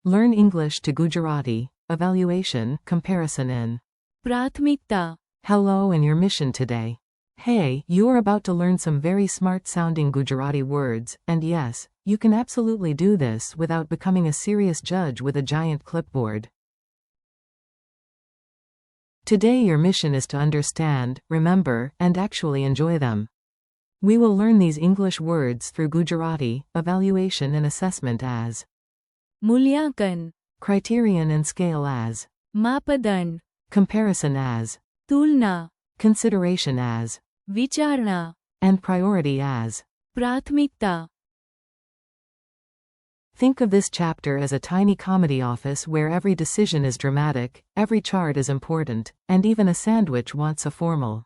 Learn English to Gujarati, evaluation, comparison in प्राथमिकता, Hello and your mission today. Hey, you are about to learn some very smart-sounding Gujarati words, and yes, you can absolutely do this without becoming a serious judge with a giant clipboard. Today your mission is to understand, remember, and actually enjoy them. We will learn these English words through Gujarati, evaluation and assessment as मूल्यांकन, criterion and scale as मापदंड, comparison as तुलना, consideration as विचारणा, and priority as. प्राथमिकता. Think of this chapter as a tiny comedy office where every decision is dramatic, every chart is important, and even a sandwich wants a formal.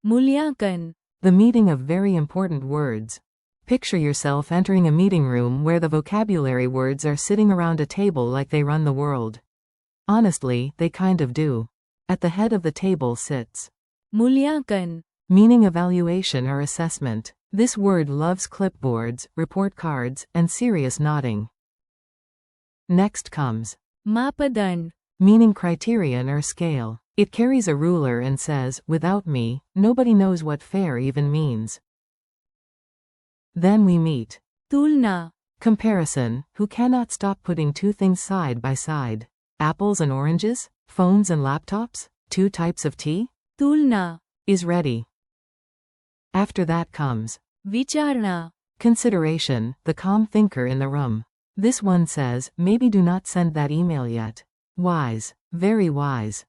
मूल्यांकन, The meeting of very important words. Picture yourself entering a meeting room where the vocabulary words are sitting around a table like they run the world. Honestly, they kind of do. At the head of the table sits मूल्यांकन, meaning evaluation or assessment. This word loves clipboards, report cards, and serious nodding. Next comes मापदंड, meaning criterion or scale. It carries a ruler and says, without me, nobody knows what fair even means. Then we meet तुलना, comparison, who cannot stop putting two things side by side. Apples and oranges? Phones and laptops? Two types of tea? तुलना, Is ready. After that comes विचारणा, consideration, the calm thinker in the room. This one says, maybe do not send that email yet. Wise. Very wise.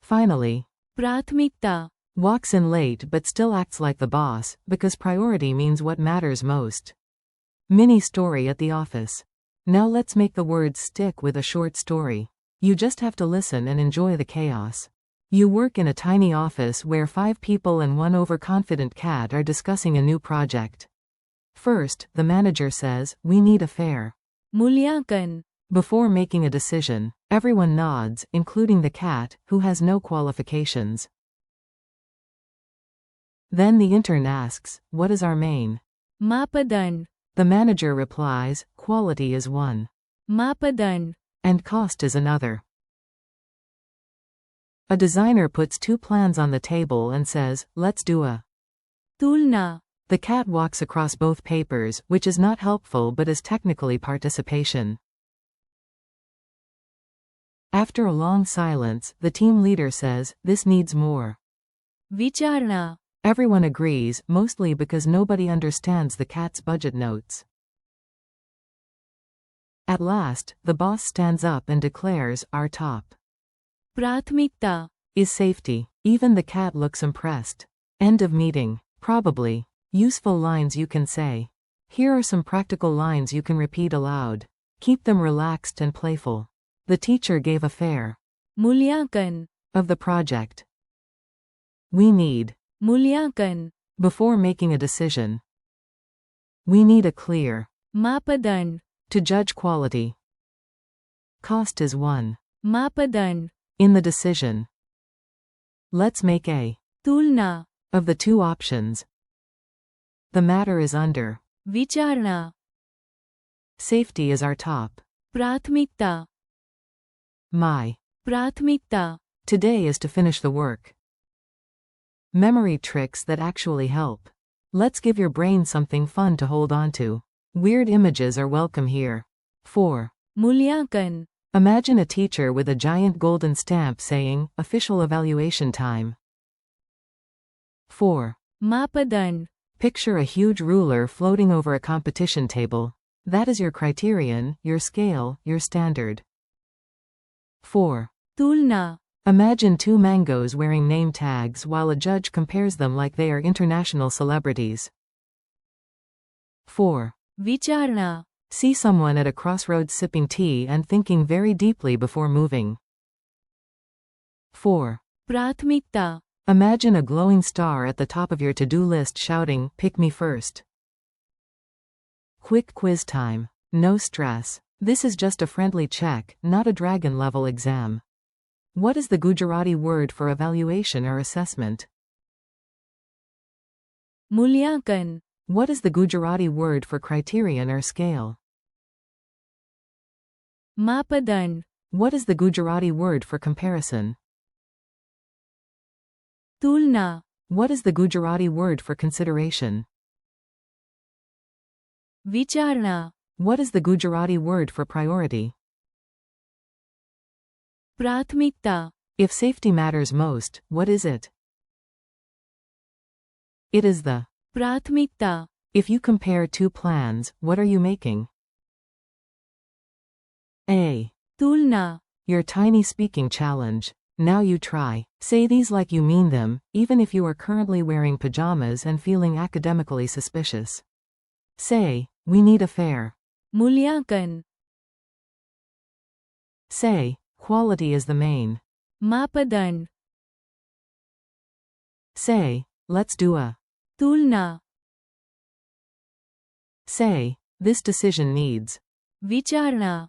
Finally, प्राथमिकता, walks in late but still acts like the boss, because priority means what matters most. Mini story at the office. Now let's make the words stick with a short story. You just have to listen and enjoy the chaos. You work in a tiny office where 5 people and one overconfident cat are discussing a new project. First, the manager says, we need a fair. मूल्यांकन, Before making a decision, everyone nods, including the cat, who has no qualifications. Then the intern asks, what is our main? मापदंड, The manager replies, quality is one. मापदंड, And cost is another. A designer puts 2 plans on the table and says, let's do a. तुलना, The cat walks across both papers, which is not helpful but is technically participation. After a long silence, the team leader says, this needs more. विचारणा, Everyone agrees, mostly because nobody understands the cat's budget notes. At last, the boss stands up and declares, our top प्राथमिकता, is safety. Even the cat looks impressed. End of meeting. Probably. Useful lines you can say. Here are some practical lines you can repeat aloud. Keep them relaxed and playful. The teacher gave a fair मूल्यांकन, of the project. We need मूल्यांकन, before making a decision. We need a clear मापदंड, to judge quality. Cost is one मापदंड, in the decision. Let's make a तुलना, of the 2 options. The matter is under. विचारणा, Safety is our top. प्राथमिकता, My प्राथमिकता, today is to finish the work. Memory tricks that actually help. Let's give your brain something fun to hold on to. Weird images are welcome here. 4. मूल्यांकन, Imagine a teacher with a giant golden stamp saying, official evaluation time. 4. मापदंड, Picture a huge ruler floating over a competition table. That is your criterion, your scale, your standard. 4. तुलना, Imagine 2 mangoes wearing name tags while a judge compares them like they are international celebrities. 4. विचारणा, See someone at a crossroads sipping tea and thinking very deeply before moving. 4. प्राथमिकता, Imagine a glowing star at the top of your to-do list shouting, pick me first. Quick quiz time. No stress. This is just a friendly check, not a dragon-level exam. What is the Gujarati word for evaluation or assessment? मूल्यांकन, What is the Gujarati word for criterion or scale? मापदंड. What is the Gujarati word for comparison? तुलना. What is the Gujarati word for consideration? विचारणा. What is the Gujarati word for priority? प्राथमिकता. If safety matters most, what is it? It is the. प्राथमिकता. If you compare two plans, what are you making? A. तुलना. Your tiny speaking challenge. Now you try. Say these like you mean them, even if you are currently wearing pajamas and feeling academically suspicious. Say, we need a fair. मूल्यांकन. Say, quality is the main. मापदंड. Say, let's do a. तुलना. Say, this decision needs. विचारणा.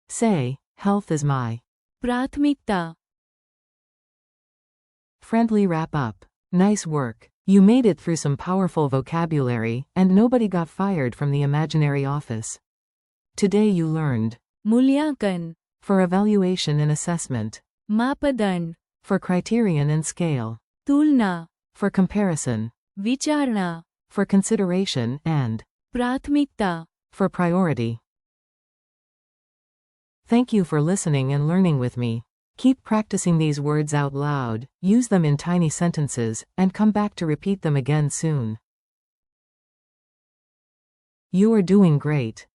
Say, health is my. प्राथमिकता. Friendly wrap up. Nice work. You made it through some powerful vocabulary, and nobody got fired from the imaginary office. Today you learned. मूल्यांकन. For evaluation and assessment. मापदंड. For criterion and scale. तुलना. For comparison. विचारणा. For consideration, and. प्राथमिकता. For priority. Thank you for listening and learning with me. Keep practicing these words out loud, use them in tiny sentences, and come back to repeat them again soon. You are doing great.